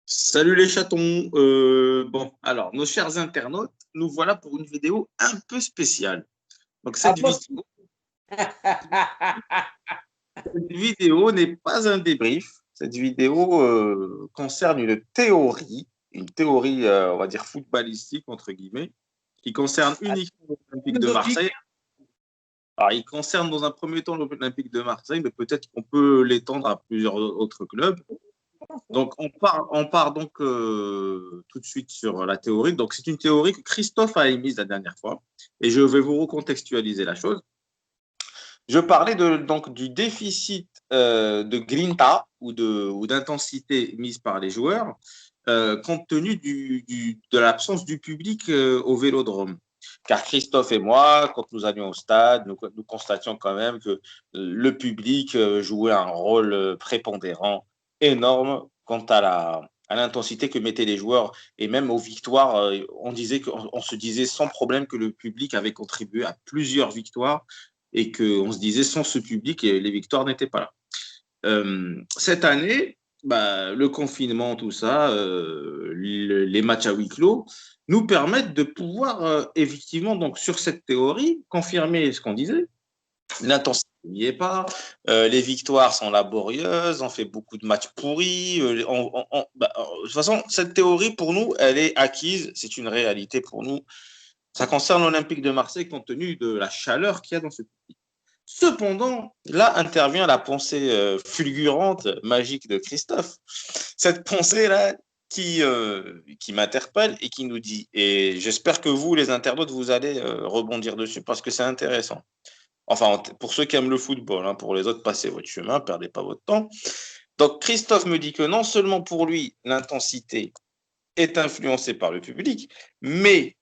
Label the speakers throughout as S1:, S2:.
S1: Salut les chatons. Alors, nos chers internautes, nous voilà pour une vidéo un peu spéciale. Donc,
S2: Ah bon?
S1: cette vidéo n'est pas un débrief. Cette vidéo concerne une théorie, on va dire, footballistique, entre guillemets, qui concerne uniquement l'Olympique de Marseille.
S2: Philosophique.
S1: Alors, il concerne dans un premier temps l'Olympique de Marseille, mais peut-être qu'on peut l'étendre à plusieurs autres clubs. Donc, on part donc tout de suite sur la théorie. Donc, c'est une théorie que Christophe a émise la dernière fois et je vais vous recontextualiser la chose. Je parlais donc du déficit de grinta ou d'intensité mise par les joueurs compte tenu de l'absence du public au Vélodrome. Car Christophe et moi, quand nous allions au stade, nous constations quand même que le public jouait un rôle prépondérant, énorme quant à l'intensité que mettaient les joueurs et même aux victoires. On se disait sans problème que le public avait contribué à plusieurs victoires et qu'on se disait sans ce public, les victoires n'étaient pas là. Cette année, le confinement, tout ça, les matchs à huis clos, nous permettent de pouvoir effectivement, donc sur cette théorie, confirmer ce qu'on disait. L'intensité n'y est pas, les victoires sont laborieuses, on fait beaucoup de matchs pourris. De toute façon, cette théorie, pour nous, elle est acquise, c'est une réalité pour nous. Ça concerne l'Olympique de Marseille compte tenu de la chaleur qu'il y a dans ce pays. Cependant, là intervient la pensée fulgurante, magique de Christophe. Cette pensée-là qui m'interpelle et qui nous dit, et j'espère que vous, les internautes, vous allez rebondir dessus parce que c'est intéressant. Enfin, pour ceux qui aiment le football, hein, pour les autres, passez votre chemin, perdez pas votre temps. Donc, Christophe me dit que non seulement pour lui, l'intensité est influencée par le public, mais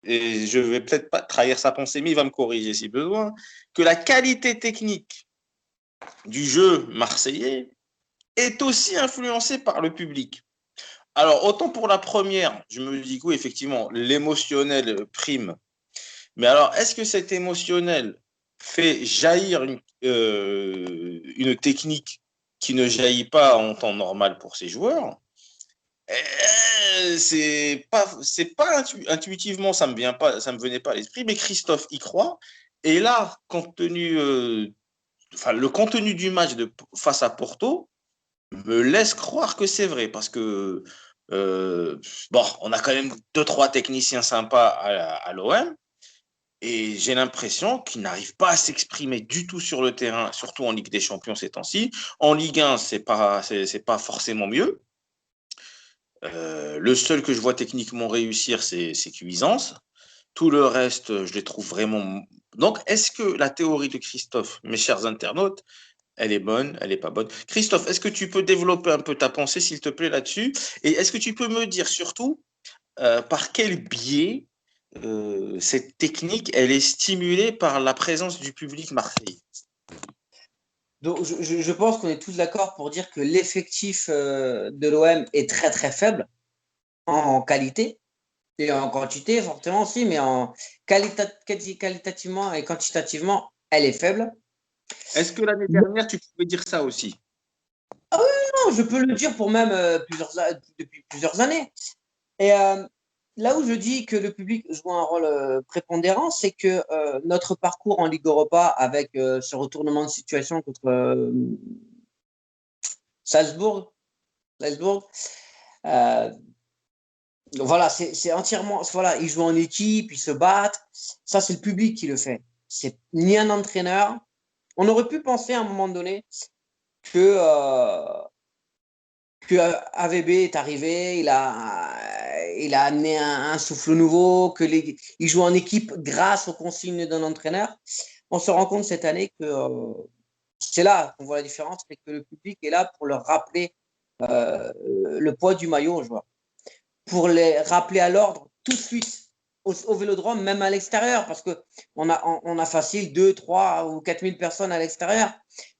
S1: et je vais peut-être pas trahir sa pensée, mais il va me corriger si besoin, que la qualité technique du jeu marseillais est aussi influencée par le public. Alors, autant pour la première, je me dis que oui, effectivement, l'émotionnel prime. Mais alors, est-ce que cet émotionnel fait jaillir une technique qui ne jaillit pas en temps normal pour ses joueurs? C'est pas intuitivement, ça me venait pas à l'esprit, mais Christophe y croit. Et là, le contenu du match face à Porto me laisse croire que c'est vrai, parce que on a quand même deux trois techniciens sympas à l'OM, et j'ai l'impression qu'ils n'arrivent pas à s'exprimer du tout sur le terrain, surtout en Ligue des Champions ces temps-ci. En Ligue 1, c'est pas forcément mieux. Le seul que je vois techniquement réussir, c'est Cuisance. Tout le reste, je les trouve vraiment. Donc, est-ce que la théorie de Christophe, mes chers internautes, elle est bonne, elle n'est pas bonne? Christophe, est-ce que tu peux développer un peu ta pensée, s'il te plaît, là-dessus? Et est-ce que tu peux me dire surtout par quel biais cette technique, elle est stimulée par la présence du public marseillais?
S2: Donc, je pense qu'on est tous d'accord pour dire que l'effectif de l'OM est très très faible en qualité et en quantité, fortement aussi, mais qualitativement et quantitativement, elle est faible.
S1: Est-ce que l'année dernière, tu pouvais dire ça aussi?
S2: Non, je peux le dire pour même depuis plusieurs années. Et là où je dis que le public joue un rôle prépondérant, c'est que notre parcours en Ligue Europa avec ce retournement de situation contre Salzbourg, euh, voilà, c'est entièrement, voilà, ils jouent en équipe, ils se battent. Ça, c'est le public qui le fait. C'est ni un entraîneur. On aurait pu penser à un moment donné que AVB est arrivé, il a amené un souffle nouveau, il joue en équipe grâce aux consignes d'un entraîneur. On se rend compte cette année que c'est là qu'on voit la différence, c'est que le public est là pour leur rappeler le poids du maillot aux joueurs, pour les rappeler à l'ordre tout de suite au Vélodrome, même à l'extérieur, parce qu'on a facile 2, 3 ou 4 000 personnes à l'extérieur.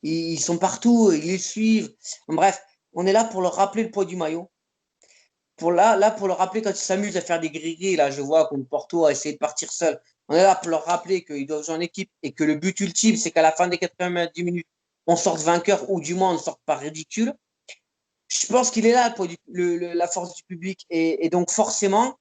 S2: Ils sont partout, ils les suivent. Bref, on est là pour leur rappeler le poids du maillot. Pour leur rappeler quand ils s'amusent à faire des gris-gris, là, je vois contre Porto à essayer de partir seul. On est là pour leur rappeler qu'ils doivent jouer en équipe et que le but ultime, c'est qu'à la fin des 90 minutes, on sorte vainqueur ou du moins on ne sorte pas ridicule. Je pense qu'il est là pour la force du public. Et donc, forcément,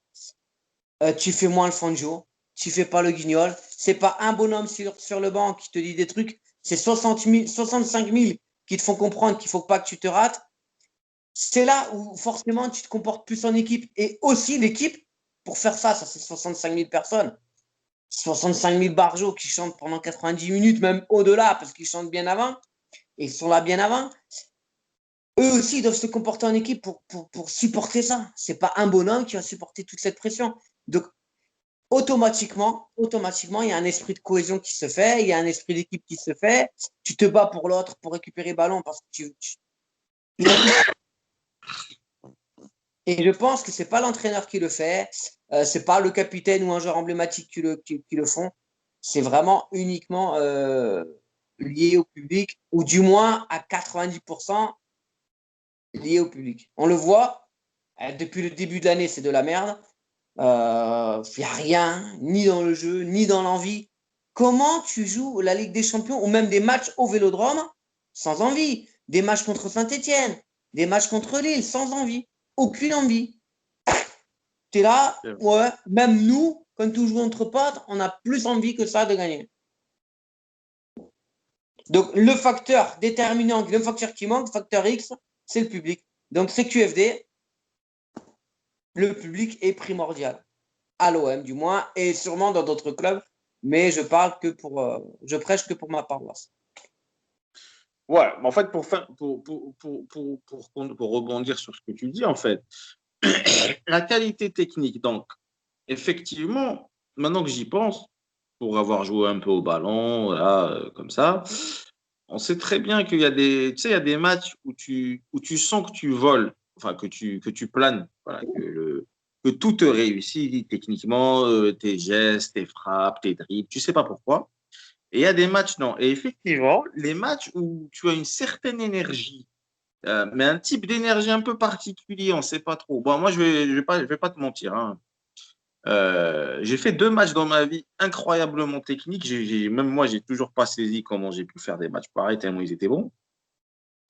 S2: tu fais moins le Fangio, tu fais pas le guignol. C'est pas un bonhomme sur le banc qui te dit des trucs. C'est 65 000 qui te font comprendre qu'il faut pas que tu te rates. C'est là où forcément tu te comportes plus en équipe. Et aussi l'équipe, pour faire face à ces 65 000 personnes, 65 000 barjots qui chantent pendant 90 minutes, même au-delà, parce qu'ils chantent bien avant, et ils sont là bien avant, eux aussi doivent se comporter en équipe pour supporter ça. C'est pas un bonhomme qui va supporter toute cette pression. Donc, automatiquement, il y a un esprit de cohésion qui se fait, il y a un esprit d'équipe qui se fait. Tu te bats pour l'autre, pour récupérer le ballon, parce que Et je pense que c'est pas l'entraîneur qui le fait, c'est pas le capitaine ou un joueur emblématique qui le font. C'est vraiment uniquement lié au public, ou du moins à 90% lié au public. On le voit, depuis le début de l'année, c'est de la merde. Il n'y a rien, ni dans le jeu, ni dans l'envie. Comment tu joues la Ligue des Champions ou même des matchs au Vélodrome sans envie? Des matchs contre Saint-Etienne, des matchs contre Lille sans envie. Aucune envie. Tu es là, ouais, même nous, quand tu joues entre potes, on a plus envie que ça de gagner. Donc, le facteur déterminant, le facteur qui manque, le facteur X, c'est le public. Donc, c'est QFD, le public est primordial. À l'OM, du moins, et sûrement dans d'autres clubs, mais je parle que je prêche que pour ma paroisse.
S1: Ouais, en fait, pour rebondir sur ce que tu dis, en fait, la qualité technique, donc, effectivement, maintenant que j'y pense, pour avoir joué un peu au ballon, là, comme ça, on sait très bien qu'il y a tu sais, il y a des matchs où tu sens que tu voles, enfin, que tu planes, voilà, que tout te réussit techniquement, tes gestes, tes frappes, tes dribbles, tu sais pas pourquoi. Et il y a des matchs, non. Et effectivement, les matchs où tu as une certaine énergie, mais un type d'énergie un peu particulier, on ne sait pas trop. Bon, moi, je vais pas te mentir, hein. J'ai fait 2 matchs dans ma vie incroyablement techniques. Même moi, j'ai toujours pas saisi comment j'ai pu faire des matchs pareils, tellement ils étaient bons.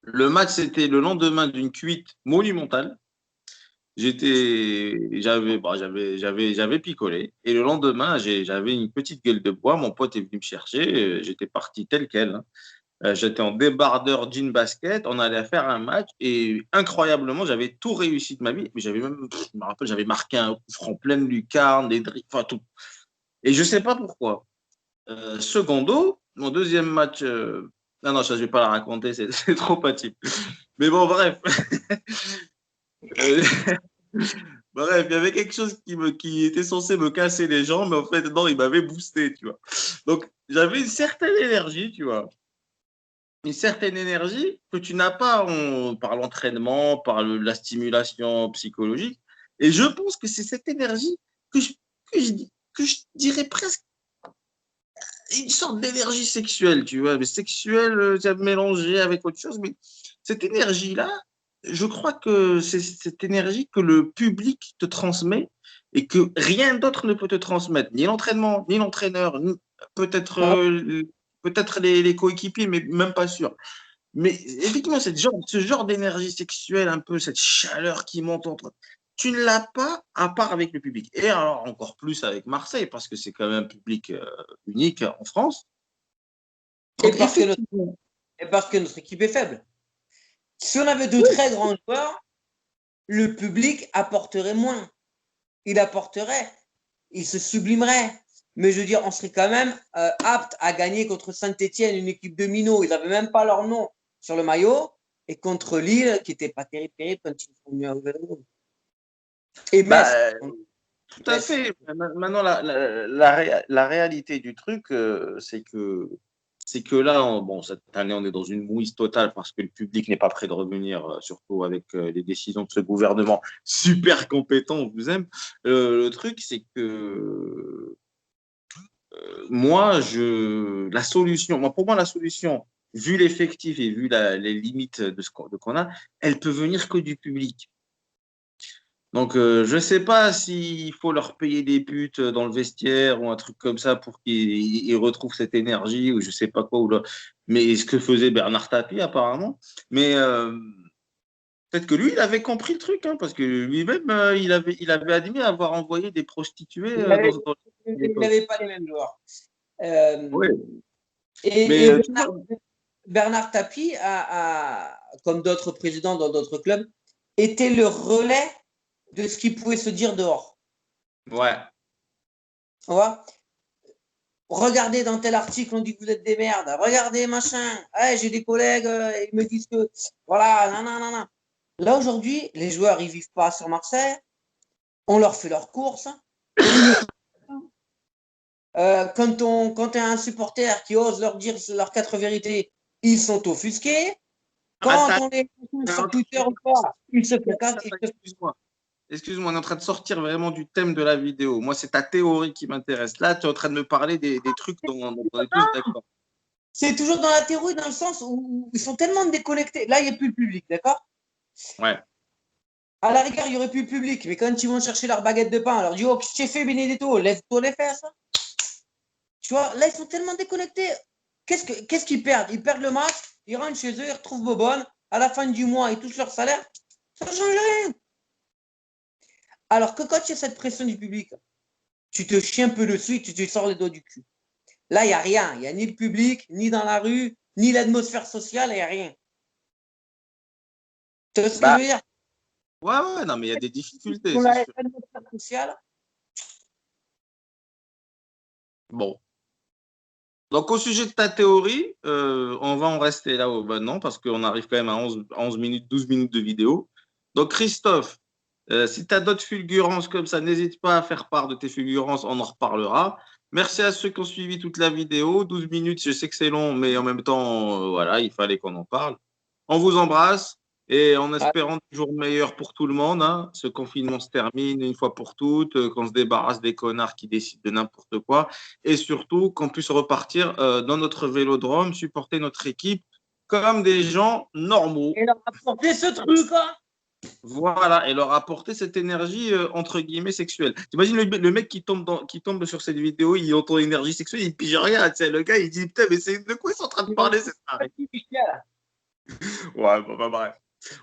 S1: Le match, c'était le lendemain d'une cuite monumentale. J'avais picolé. Et le lendemain, j'avais une petite gueule de bois. Mon pote est venu me chercher. J'étais parti tel quel, hein. J'étais en débardeur jean basket. On allait faire un match. Et incroyablement, j'avais tout réussi de ma vie. Mais j'avais même, je me rappelle, j'avais marqué un coup franc pleine lucarne, des dribbles, enfin tout. Et je ne sais pas pourquoi. Secondo, mon deuxième match. Non, non, ça, je ne vais pas la raconter. C'est trop intime. Mais bon, bref. Euh, Bref, il y avait quelque chose qui était censé me casser les jambes, mais en fait, non, il m'avait boosté, tu vois. Donc, j'avais une certaine énergie, tu vois. Une certaine énergie que tu n'as pas par l'entraînement, par la stimulation psychologique. Et je pense que c'est cette énergie que que je, que je dirais presque une sorte d'énergie sexuelle, tu vois. Mais sexuelle, mélangée avec autre chose. Mais cette énergie-là, je crois que c'est cette énergie que le public te transmet et que rien d'autre ne peut te transmettre. Ni l'entraînement, ni l'entraîneur, peut-être peut-être les coéquipiers, mais même pas sûr. Mais effectivement, ce genre d'énergie sexuelle, un peu cette chaleur qui monte entre. Tu ne l'as pas à part avec le public. Et alors encore plus avec Marseille, parce que c'est quand même un public unique en France.
S2: Et
S1: Donc
S2: effectivement. Et parce que notre équipe est faible. Si on avait de très grands joueurs, le public apporterait moins. Il apporterait, il se sublimerait. Mais je veux dire, on serait quand même apte à gagner contre Saint-Etienne, une équipe de minots. Ils n'avaient même pas leur nom sur le maillot. Et contre Lille, qui n'était pas terrible, quand ils sont venus à Vélodrome. Et Metz.
S1: bah, tout à fait. Maintenant, la réalité du truc, c'est que là, bon, cette année, on est dans une mouise totale parce que le public n'est pas prêt de revenir, surtout avec les décisions de ce gouvernement super compétent, on vous aime. Le truc, c'est que pour moi, la solution, vu l'effectif et vu les limites de ce qu'on a, elle peut venir que du public. Donc, je ne sais pas s'il faut leur payer des putes dans le vestiaire ou un truc comme ça pour qu'ils retrouvent cette énergie ou je ne sais pas quoi. Mais ce que faisait Bernard Tapie apparemment. Mais Peut-être que lui, il avait compris le truc, hein, parce que lui-même, il avait admis avoir envoyé des prostituées
S2: Il
S1: dans l'époque.
S2: n'avait pas les mêmes joueurs.
S1: Oui,
S2: Et
S1: mais
S2: Bernard Tapie, comme d'autres présidents dans d'autres clubs, était le relais de ce qui pouvait se dire dehors.
S1: ouais.
S2: Tu vois, regardez dans tel article, on dit que vous êtes des merdes. Regardez, machin. Hey, j'ai des collègues, ils me disent que. Voilà, non, non, non, non. Là, aujourd'hui, les joueurs, ils vivent pas sur Marseille. On leur fait leurs courses. Quand tu as un supporter qui ose leur dire leurs quatre vérités, ils sont offusqués. Quand
S1: Attends,
S2: on est
S1: on est
S2: sur
S1: en train
S2: Twitter ou pas, ils se font
S1: de-
S2: casser.
S1: excuse-moi. Excuse-moi, on est en train de sortir vraiment du thème de la vidéo. Moi, c'est ta théorie qui m'intéresse. Là, tu es en train de me parler des trucs dont on est tous d'accord.
S2: C'est toujours dans la théorie, dans le sens où ils sont tellement déconnectés. Là, il n'y a plus le public, d'accord?
S1: Ouais.
S2: À la rigueur, il n'y aurait plus le public, mais quand ils vont chercher leur baguette de pain, on leur dit: oh, qu'est-ce que tu fais, Benedetto? Lève-toi les fesses. Tu vois, là, ils sont tellement déconnectés. Qu'est-ce qu'ils perdent? Ils perdent le match, ils rentrent chez eux, ils retrouvent Bobonne. À la fin du mois, ils touchent leur salaire. Ça ne change rien. Alors que quand il y a cette pression du public, tu te chies un peu dessus, tu te sors les doigts du cul. Là, il n'y a rien. Il n'y a ni le public, ni dans la rue, ni l'atmosphère sociale, il n'y a rien. Tu vois ce que je
S1: Bah,
S2: veux dire?
S1: ouais, ouais, non, mais il y a des difficultés,
S2: Pour
S1: c'est sûr.
S2: l'atmosphère sociale.
S1: Bon. Donc, au sujet de ta théorie, on va en rester là maintenant parce qu'on arrive quand même à 11 minutes, 12 minutes de vidéo. Donc, Christophe, si tu as d'autres fulgurances comme ça, n'hésite pas à faire part de tes fulgurances, on en reparlera. Merci à ceux qui ont suivi toute la vidéo. 12 minutes, je sais que c'est long, mais en même temps, voilà, il fallait qu'on en parle. On vous embrasse et en
S2: Ouais.
S1: espérant toujours meilleur pour tout le monde, hein. Ce confinement se termine une fois pour toutes, qu'on se débarrasse des connards qui décident de n'importe quoi et surtout qu'on puisse repartir dans notre vélodrome, supporter notre équipe comme des gens normaux.
S2: Et leur apporter ce truc, hein.
S1: Voilà, et leur apporter cette énergie entre guillemets sexuelle. T'imagines le mec qui tombe sur cette vidéo, il entend l'énergie sexuelle, il pige rien. Tu sais, le gars, il dit putain, mais c'est de quoi ils sont en train de parler cette arrête. Ouais, bah, bref.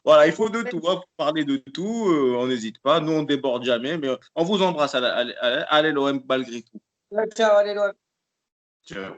S1: Voilà, il faut de tout, hein, pour parler de tout. On n'hésite pas. Nous, on déborde jamais, mais on vous embrasse à l'OM malgré tout.
S2: Ciao, allez,
S1: Ciao.